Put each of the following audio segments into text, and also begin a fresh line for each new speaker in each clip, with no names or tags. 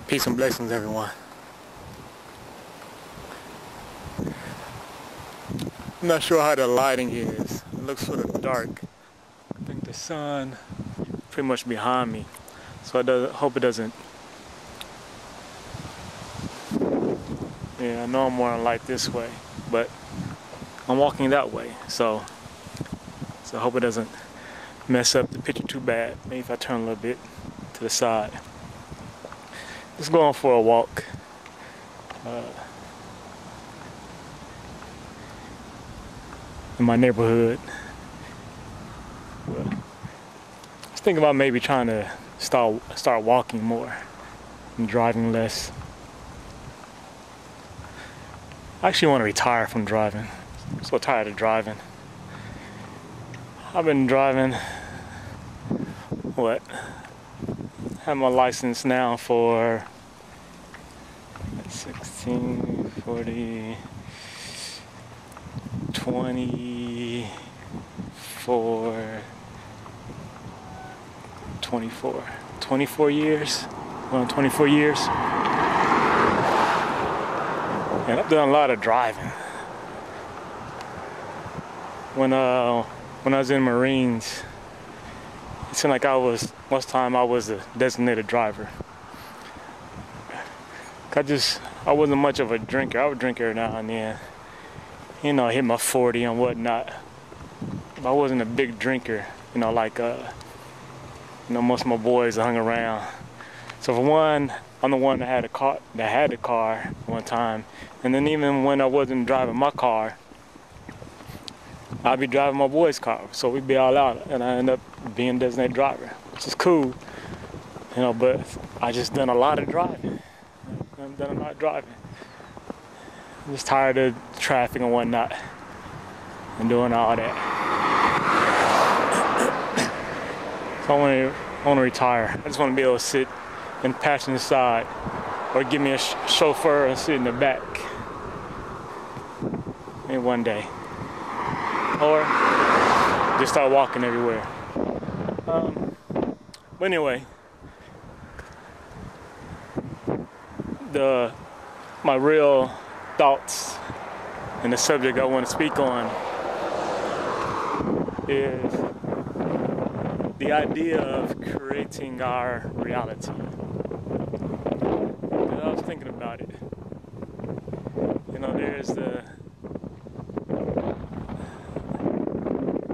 Peace and blessings, everyone. I'm not sure how the lighting is. It looks sort of dark. I think the sun pretty much behind me, so I hope it doesn't. Yeah, I know I'm more on light this way, but I'm walking that way, so I hope it doesn't mess up the picture too bad. Maybe if I turn a little bit to the side. Just going for a walk. In my neighborhood. Well, I was thinking about maybe trying to start walking more and driving less. I actually want to retire from driving. I'm so tired of driving. I've been driving, have my license now for 16, 40, 24 years. Well, 24 years. And I've done a lot of driving. When I was in Marines, it seemed like most time I was a designated driver. I wasn't much of a drinker. I would drink every now and then. You know, hit my 40 and whatnot. I wasn't a big drinker, you know, like most of my boys hung around. So for one, I'm the one that had the car one time. And then even when I wasn't driving my car, I'd be driving my boy's car. So we'd be all out, and I end up being designated driver, which is cool. You know, but I just done a lot of driving. I've done a lot of driving. I'm just tired of traffic and whatnot and doing all that. So I want to retire. I just want to be able to sit in the passenger side or give me a chauffeur and sit in the back. Maybe one day. Or just start walking everywhere. But anyway, my real thoughts and the subject I want to speak on is the idea of creating our reality. Because I was thinking about it. You know, there's the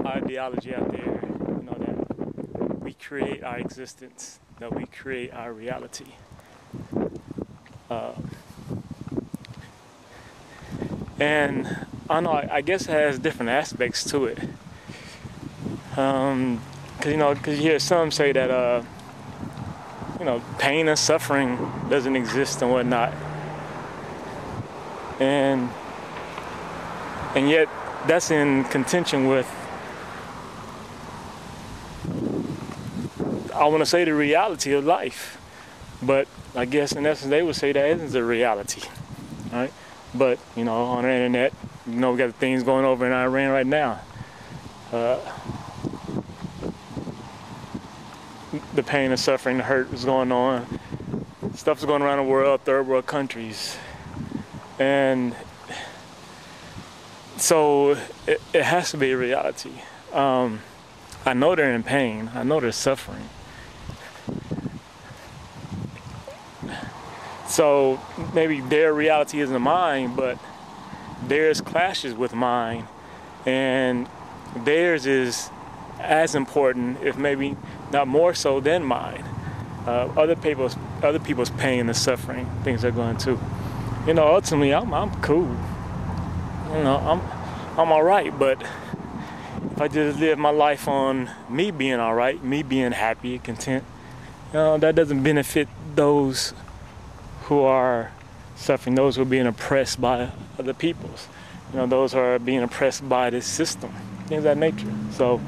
ideology out there, you know, that we create our existence, that we create our reality. And I guess it has different aspects to it. Because you hear some say that, pain and suffering doesn't exist and whatnot. And yet that's in contention with, I want to say, the reality of life. But I guess in essence they would say that isn't the reality, right? But, you know, on the internet, you know, we got things going over in Iran right now. The pain and suffering, the hurt is going on. Stuff's going around the world, third world countries. And so it has to be a reality. I know they're in pain. I know they're suffering. So maybe their reality isn't mine, but theirs clashes with mine, and theirs is as important, if maybe not more so, than mine. Other people's pain and suffering, things they're going to. You know, ultimately, I'm cool. You know, I'm all right. But if I just live my life on me being all right, me being happy and content, you know, that doesn't benefit those who are suffering, those who are being oppressed by other peoples. You know, those who are being oppressed by this system, things of that nature. So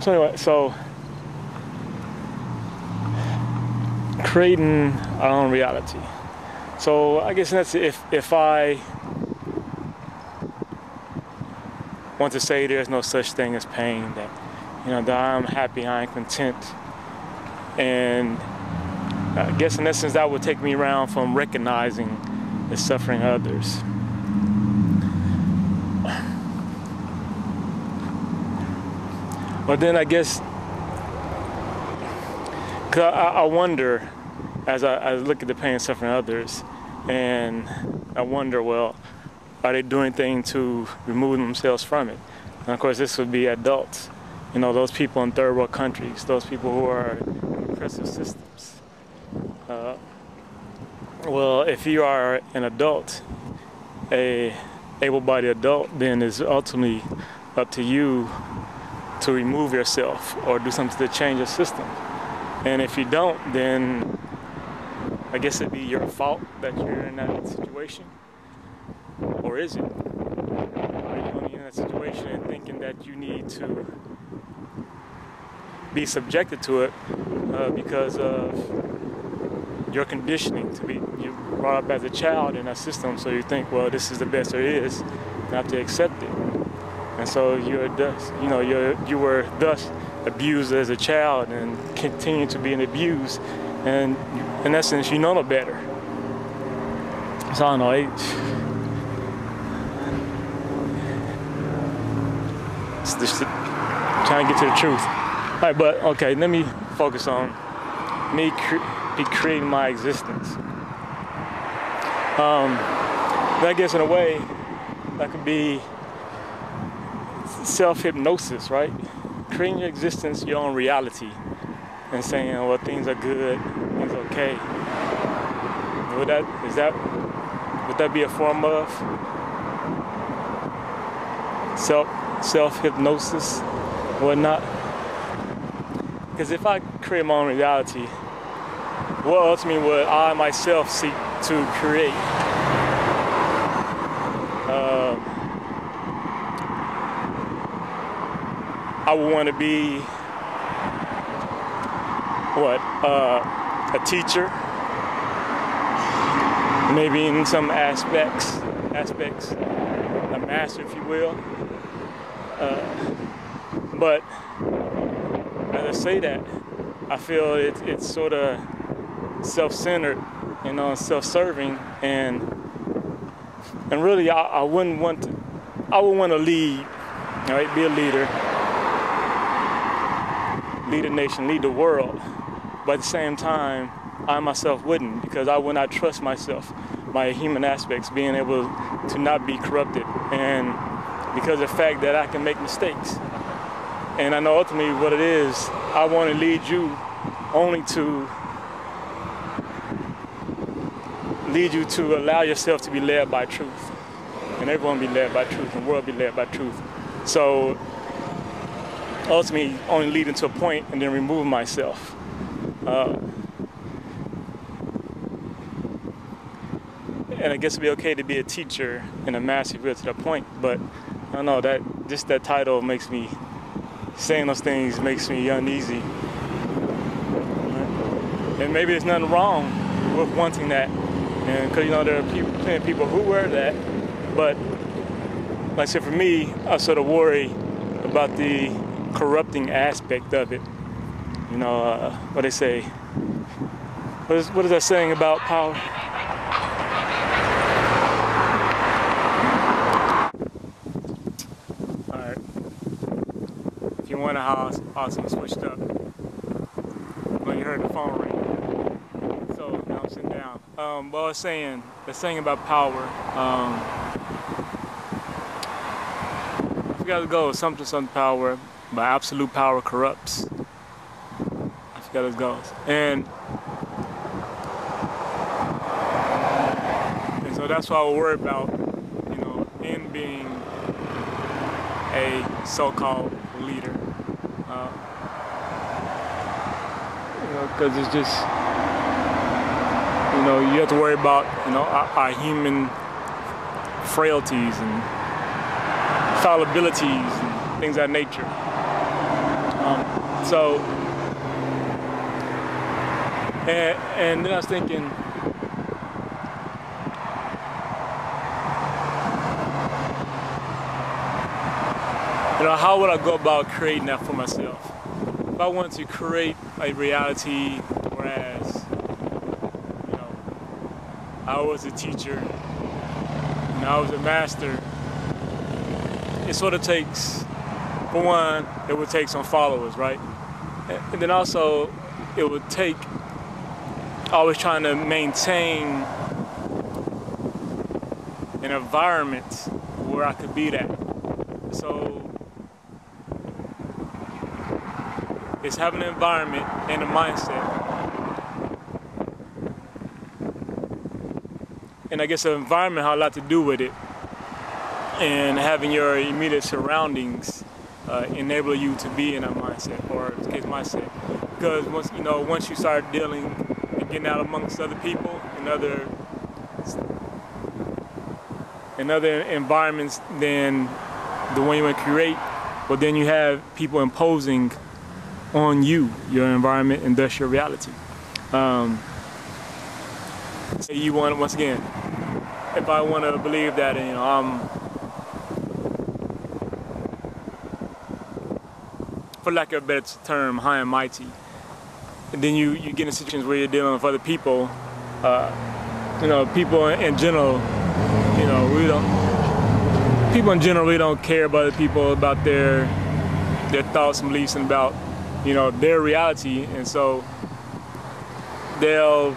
anyway, creating our own reality. So I guess that's if I want to say there's no such thing as pain, that, you know, that I'm happy, I'm content, and I guess in essence that would take me around from recognizing the suffering of others. But then I guess, cause I wonder, as I look at the pain and suffering of others, and I wonder, well, are they doing anything to remove themselves from it? And of course, this would be adults. You know, those people in third world countries, those people who are in oppressive systems. Well, if you are an adult, a able-bodied adult, then it's ultimately up to you to remove yourself or do something to change the system. And if you don't, then I guess it'd be your fault that you're in that situation. Or is it? Are you only in that situation and thinking that you need to be subjected to it because of your conditioning to be you brought up as a child in a system, so you think, well, this is the best there is, and have to accept it. And so you're thus, you were thus abused as a child and continue to be abused, and in essence, you know no better. So I don't know. It's just trying to get to the truth. All right, but okay, let me focus on me creating my existence. I guess in a way, that could be self-hypnosis, right? Creating your existence, your own reality, and saying, well, things are good, things are okay. Would that be a form of self-hypnosis, whatnot? Because if I create my own reality, what ultimately would I myself seek to create? I would want to be a teacher, maybe in some aspects, a master, if you will. But as I say that, I feel it's sort of self-centered, self-serving, and really I would want to lead, right? Be a leader, lead a nation, lead the world. But at the same time, I myself wouldn't, because I would not trust myself, my human aspects, being able to not be corrupted, and because of the fact that I can make mistakes. And I know ultimately what it is, I want to lead you only to lead you to allow yourself to be led by truth. And everyone be led by truth, and the world be led by truth. So ultimately only leading to a point and then remove myself. And I guess it'd be okay to be a teacher and a master if you get to that point, but I don't know, that title makes me, saying those things makes me uneasy. And maybe there's nothing wrong with wanting that, and because there are plenty of people who wear that, but like I said, for me, I sort of worry about the corrupting aspect of it. What they say, what is that saying about power? Alright, if you wonder how awesome switched up, well, you heard the phone ring. So now I'm sitting down. Well, the saying about power, I forgot to go, something power, but absolute power corrupts. I forgot it goes. And so that's why I worry about, in being a so-called leader. Because it's just, you have to worry about, our human frailties and fallibilities and things of that nature. And then I was thinking, how would I go about creating that for myself? If I wanted to create a reality whereas I was a teacher, and I was a master. It sort of takes, for one, it would take some followers, right? And then also, it would take always trying to maintain an environment where I could be that. So it's having an environment and a mindset. And I guess the environment has a lot to do with it. And having your immediate surroundings enable you to be in a mindset, or in this case, mindset. Because once you start dealing and getting out amongst other people and other environments than the one you want to create, well, then you have people imposing on you your environment and thus your reality. You want, once again, if I want to believe that, I'm, for lack of a better term, high and mighty, and then you get in situations where you're dealing with other people. People in general, people in general, we don't care about other people, about their thoughts and beliefs, and about their reality, and so they'll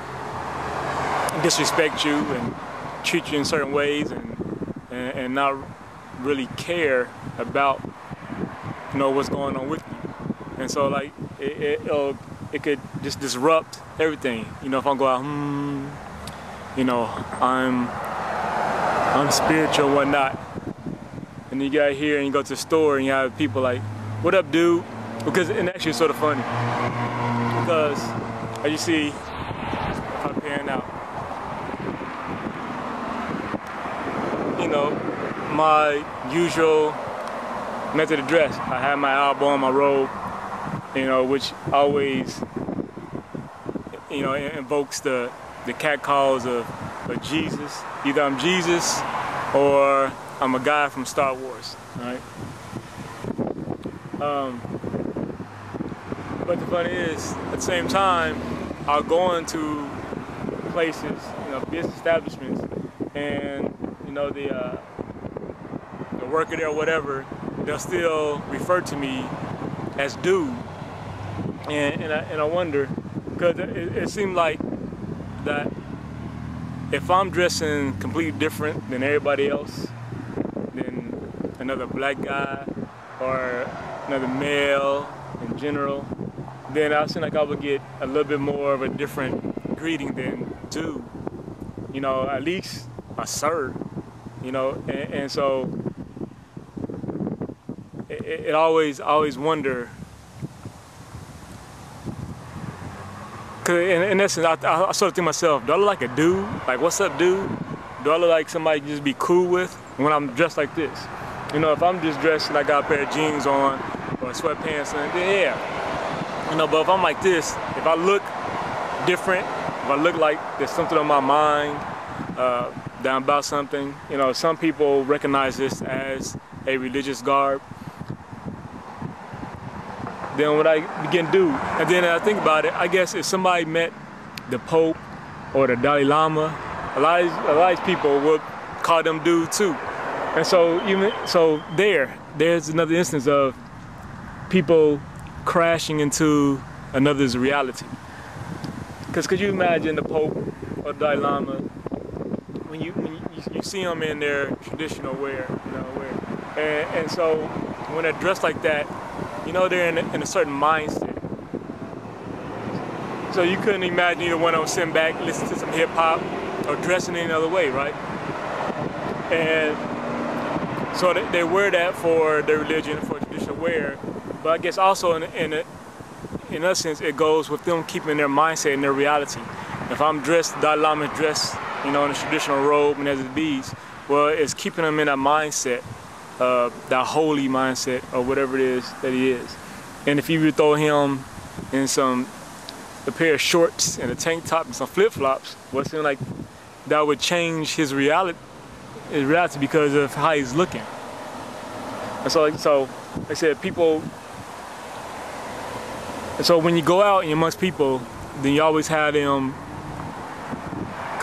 disrespect you and treat you in certain ways, and not really care about what's going on with you. And so like it could just disrupt everything. If I go out, I'm spiritual and whatnot, and you get here and you go to the store and you have people like, "What up, dude?" And actually it's sort of funny, because as you see, if I'm panning out, my usual method of dress. I have my elbow on my robe, which always, invokes the catcalls of Jesus. Either I'm Jesus or I'm a guy from Star Wars, right? But the funny is, at the same time, I'll go into places, business establishments, and the worker there or whatever, they'll still refer to me as dude, and I wonder, because it seemed like that if I'm dressing completely different than everybody else, than another black guy or another male in general, then I seem like I would get a little bit more of a different greeting than dude, at least a sir, and so it always wonder, cause in essence I sort of think to myself, do I look like a dude? Like, what's up, dude? Do I look like somebody you just be cool with when I'm dressed like this? If I'm just dressed like I got a pair of jeans on or sweatpants, then yeah. But if I'm like this, if I look different, if I look like there's something on my mind, that I'm about something, some people recognize this as a religious garb. Then what I begin to do, and then I think about it, I guess if somebody met the Pope or the Dalai Lama, a lot of these people would call them dude too. And so there's another instance of people crashing into another's reality. Because could you imagine the Pope or the Dalai Lama, when you see them in their traditional wear, and so when they're dressed like that, they're in a certain mindset. So you couldn't imagine either one of them sitting back, listening to some hip hop, or dressing any other way, right? And so they wear that for their religion, for traditional wear, but I guess also in a sense it goes with them keeping their mindset and their reality. If I'm dressed, Dalai Lama dressed, in a traditional robe and as it beads, well, it's keeping them in that mindset, that holy mindset, or whatever it is that he is. And if you would throw him in a pair of shorts and a tank top and some flip-flops, well, it seems like that would change his reality because of how he's looking. And so like I said, people. And so when you go out and you're amongst people, then you always have them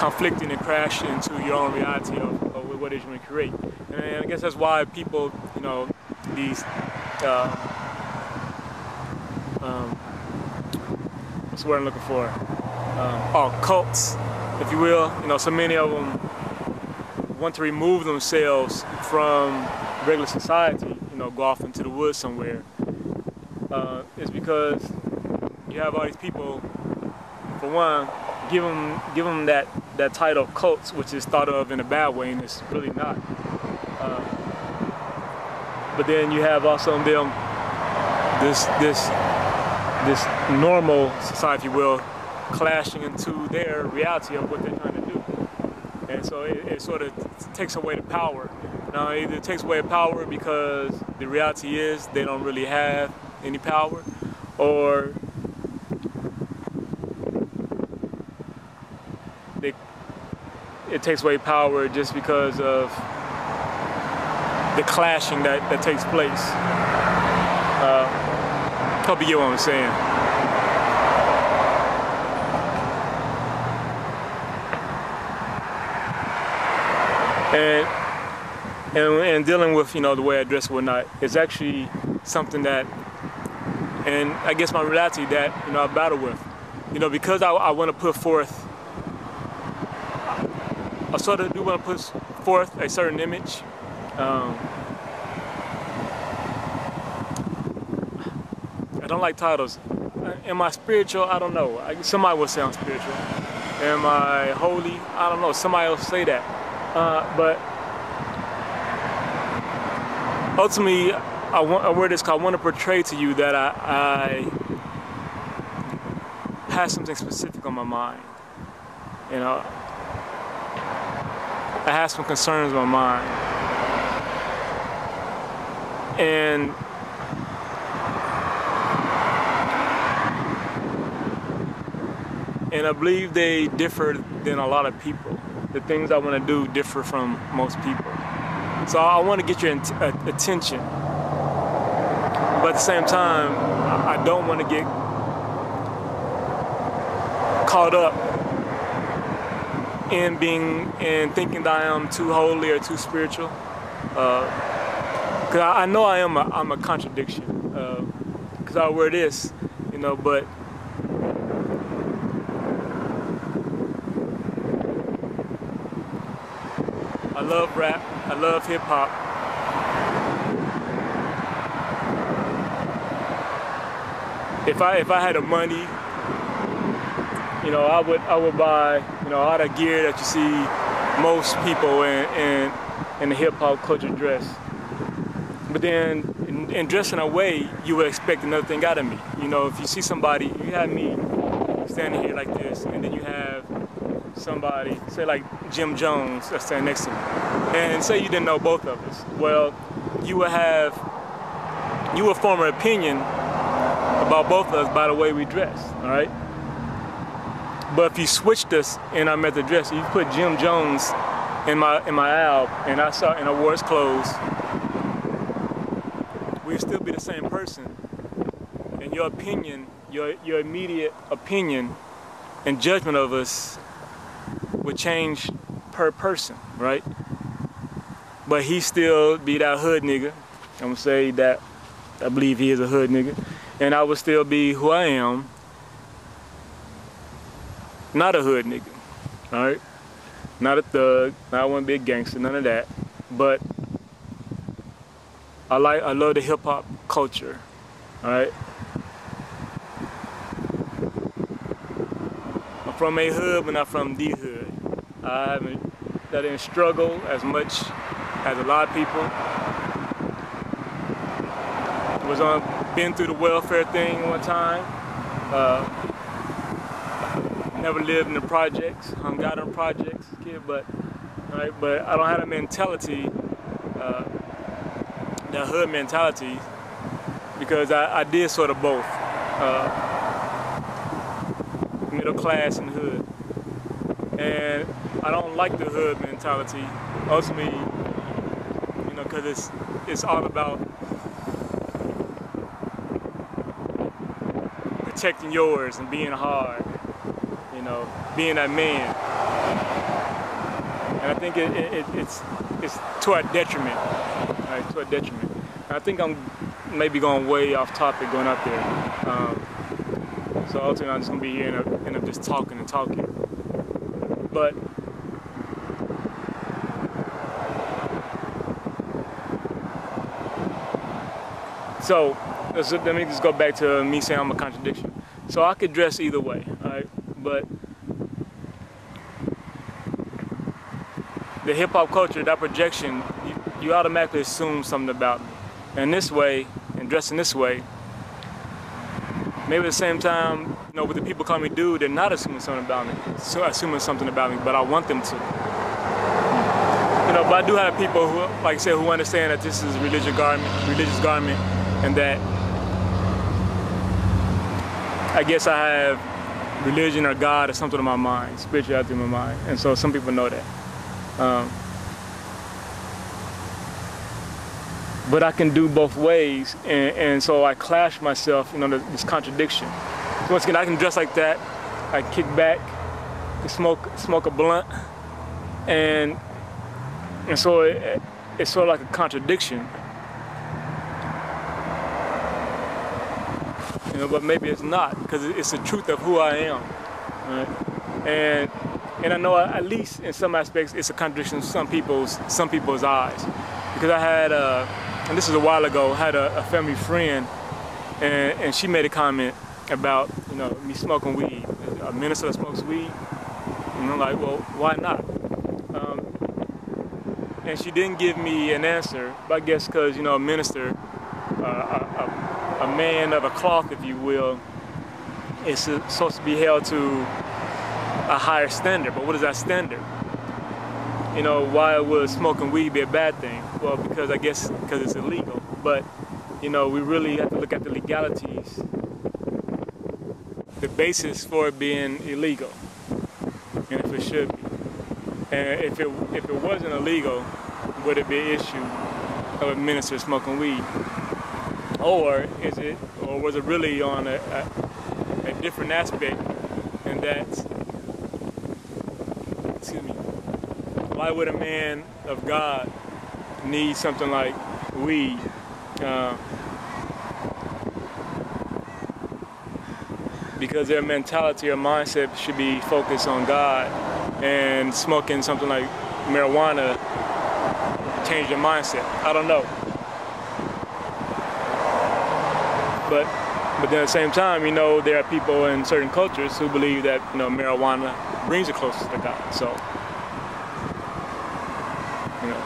conflicting and crash into your own reality of what it is you want to create. And I guess that's why people, you know, these what's the word I'm looking for? Cults, if you will. You know, so many of them want to remove themselves from regular society. You know, go off into the woods somewhere. It's because you have all these people, for one, give them that title of cults, which is thought of in a bad way, and it's really not. But then you have also them this normal society, if you will, clashing into their reality of what they're trying to do, and so it sort of takes away the power. Now, either it takes away the power because the reality is they don't really have any power, or it takes away power just because of the clashing that takes place. Hope you get what I'm saying. And dealing with, you know, the way I dress and whatnot is actually something that, and I guess my reality that, you know, I battle with. You know, because I want to put forth, I sort of do want to put forth a certain image. I don't like titles. Am I spiritual? I don't know. Somebody will say I'm spiritual. Am I holy? I don't know. Somebody else say that. But ultimately, a word is called, I want to portray to you that I have something specific on my mind. You know, I have some concerns on my mind. And I believe they differ than a lot of people. The things I want to do differ from most people. So I want to get your attention. But at the same time, I don't want to get caught up in thinking that I am too holy or too spiritual. Cause I know I'm a contradiction. Cause our word is, you know, but I love rap, I love hip hop. If I had the money, you know, I would buy, you know, all the gear that you see most people in the hip hop culture dress. But then in dressing a way, you would expect another thing out of me. You know, if you see somebody, you have me standing here like this, and then you have somebody, say like Jim Jones, that's standing next to me, and say you didn't know both of us. Well, you would form an opinion about both of us by the way we dress, all right? But if you switched us in our method of dress, you put Jim Jones in my aisle, and I wore his clothes, we'd still be the same person. And your opinion, your immediate opinion and judgment of us would change per person, right? But he still be that hood nigga. I'm gonna say that I believe he is a hood nigga. And I would still be who I am, not a hood nigga, all right? Not a thug, not one big gangster, none of that. But I love the hip hop culture, all right? I'm from a hood, but not from the hood. I didn't struggle as much as a lot of people. Been through the welfare thing one time. Never lived in the projects, hung out in projects, kid, but I don't have a mentality, that hood mentality, because I did sort of both, middle class and hood. And I don't like the hood mentality, ultimately, you know, because it's all about protecting yours and being hard, you know, being that man. And I think it's to our detriment, right? To our detriment. And I think I'm maybe going way off topic going up there. So ultimately I'm just gonna be here and end up just talking and talking. But so let me just go back to me saying I'm a contradiction. So I could dress either way, right? But the hip hop culture, that projection, you automatically assume something about me. And this way, and dressing this way, maybe at the same time, you know, with the people call me dude, they're not assuming something about me. So assuming something about me, but I want them to. You know, but I do have people who, like I said, who understand that this is a religious garment, and that I guess I have religion or God or something in my mind, spirituality in my mind, and so some people know that. But I can do both ways, and so I clash myself, you know, this contradiction. So once again, I can dress like that, I kick back, smoke a blunt, and so it's sort of like a contradiction. You know, but maybe it's not, because it's the truth of who I am, right? And I know at least in some aspects it's a contradiction in some people's eyes, because I had and this was a while ago, had a family friend, and she made a comment about, you know, me smoking weed. A minister that smokes weed, and I'm like, well, why not? And she didn't give me an answer, but I guess because, you know, a minister, a man of a cloth, if you will, is supposed to be held to a higher standard. But what is that standard? You know, why would smoking weed be a bad thing? Well, because I guess because it's illegal. But, you know, we really have to look at the legalities, the basis for it being illegal, and if it should be. And if it wasn't illegal, would it be an issue of a minister smoking weed? Or was it really on a different aspect, and that's, excuse me, why would a man of God need something like weed? Because their mentality or mindset should be focused on God, and smoking something like marijuana change their mindset. I don't know. But then at the same time, you know, there are people in certain cultures who believe that, you know, marijuana brings you closer to God. So, you know.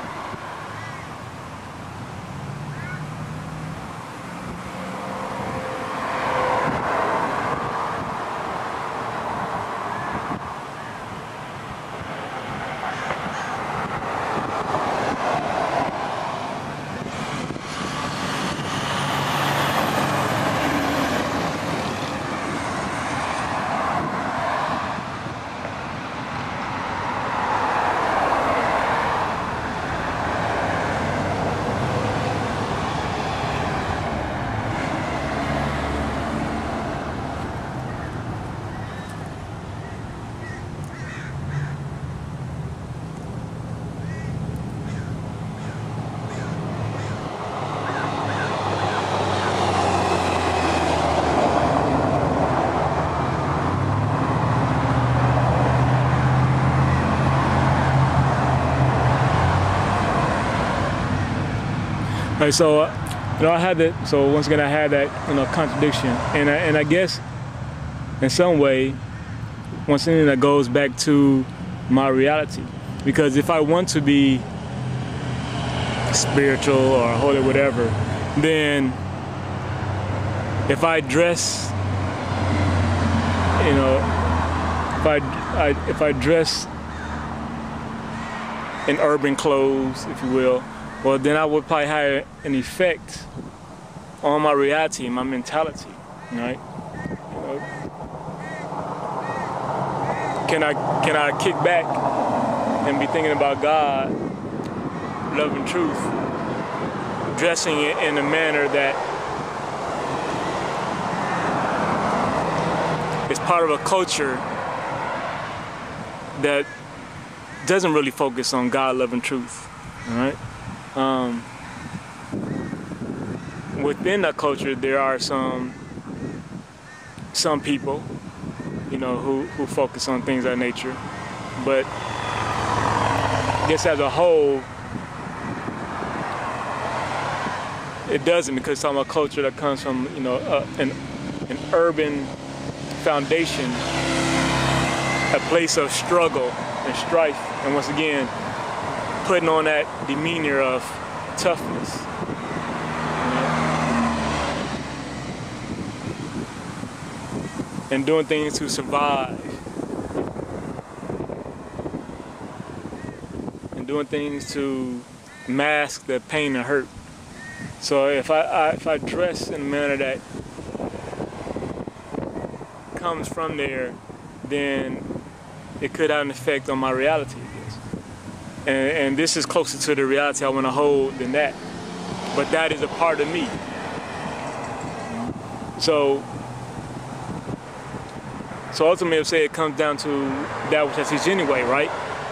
Right, so you know, I had that. So once again, I had that, you know, contradiction, and I guess in some way, once again, that goes back to my reality. Because if I want to be spiritual or holy, whatever, then if I dress, you know, if I dress in urban clothes, if you will, well, then I would probably have an effect on my reality, my mentality, right? You know, can I kick back and be thinking about God, love and truth, dressing it in a manner that is part of a culture that doesn't really focus on God, love, and truth. All right. Within that culture, there are some people, you know, who focus on things of that nature, but I guess as a whole, it doesn't, because it's talking about culture that comes from, you know, an urban foundation, a place of struggle and strife, and once again, putting on that demeanor of toughness. And doing things to survive. And doing things to mask the pain and hurt. So if I dress in a manner that comes from there, then it could have an effect on my reality, I guess. And this is closer to the reality I want to hold than that. But that is a part of me. So ultimately, I'd say it comes down to that which I teach anyway, right?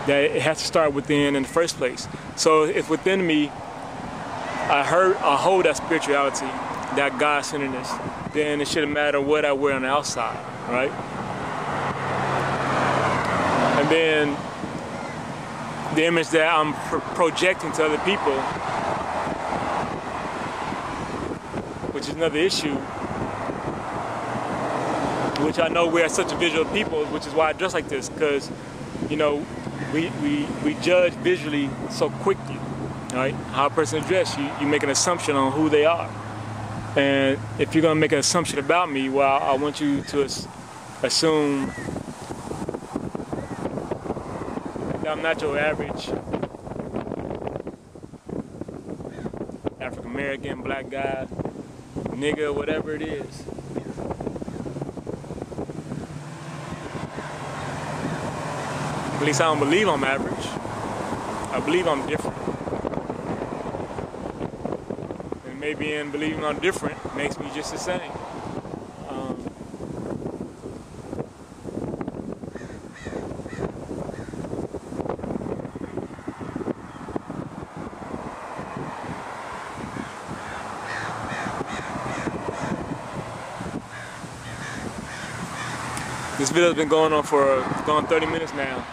That it has to start within in the first place. So if within me, I hold that spirituality, that God-centeredness, then it shouldn't matter what I wear on the outside, right? And then the image that I'm projecting to other people, which is another issue, which I know we're such a visual people, which is why I dress like this, because, you know, we judge visually so quickly, right? How a person is dressed, you make an assumption on who they are. And if you're gonna make an assumption about me, well, I want you to assume that I'm not your average African American, black guy, nigga, whatever it is. At least I don't believe I'm average. I believe I'm different. And maybe in believing I'm different makes me just the same. This video's been going on for 30 minutes now.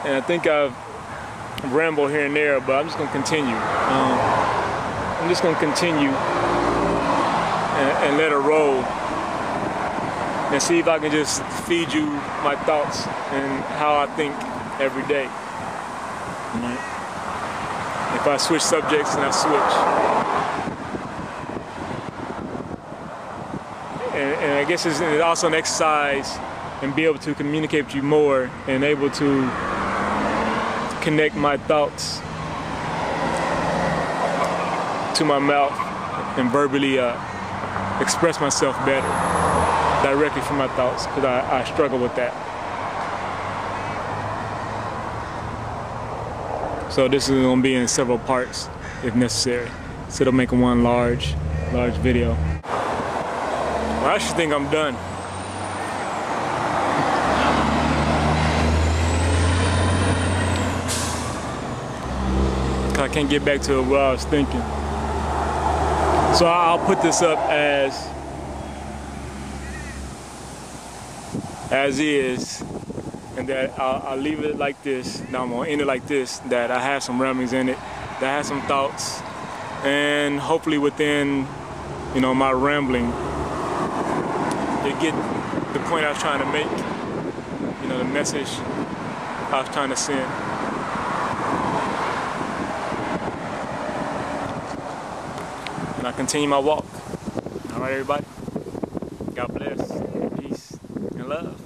And I think I've rambled here and there, but I'm just going to continue. I'm just going to continue and let it roll and see if I can just feed you my thoughts and how I think every day. If I switch subjects, then I switch. And I guess it's also an exercise and be able to communicate with you more and able to connect my thoughts to my mouth and verbally express myself better directly from my thoughts, because I struggle with that. So this is going to be in several parts if necessary. So it'll make one large video. Well, I should think I'm done. I can't get back to what I was thinking. So I'll put this up as is, and that I'll leave it like this. Now I'm gonna end it like this, that I have some ramblings in it, that I have some thoughts, and hopefully within, you know, my rambling, to get the point I was trying to make, you know, the message I was trying to send. And I continue my walk. All right, everybody. God bless. Peace and love.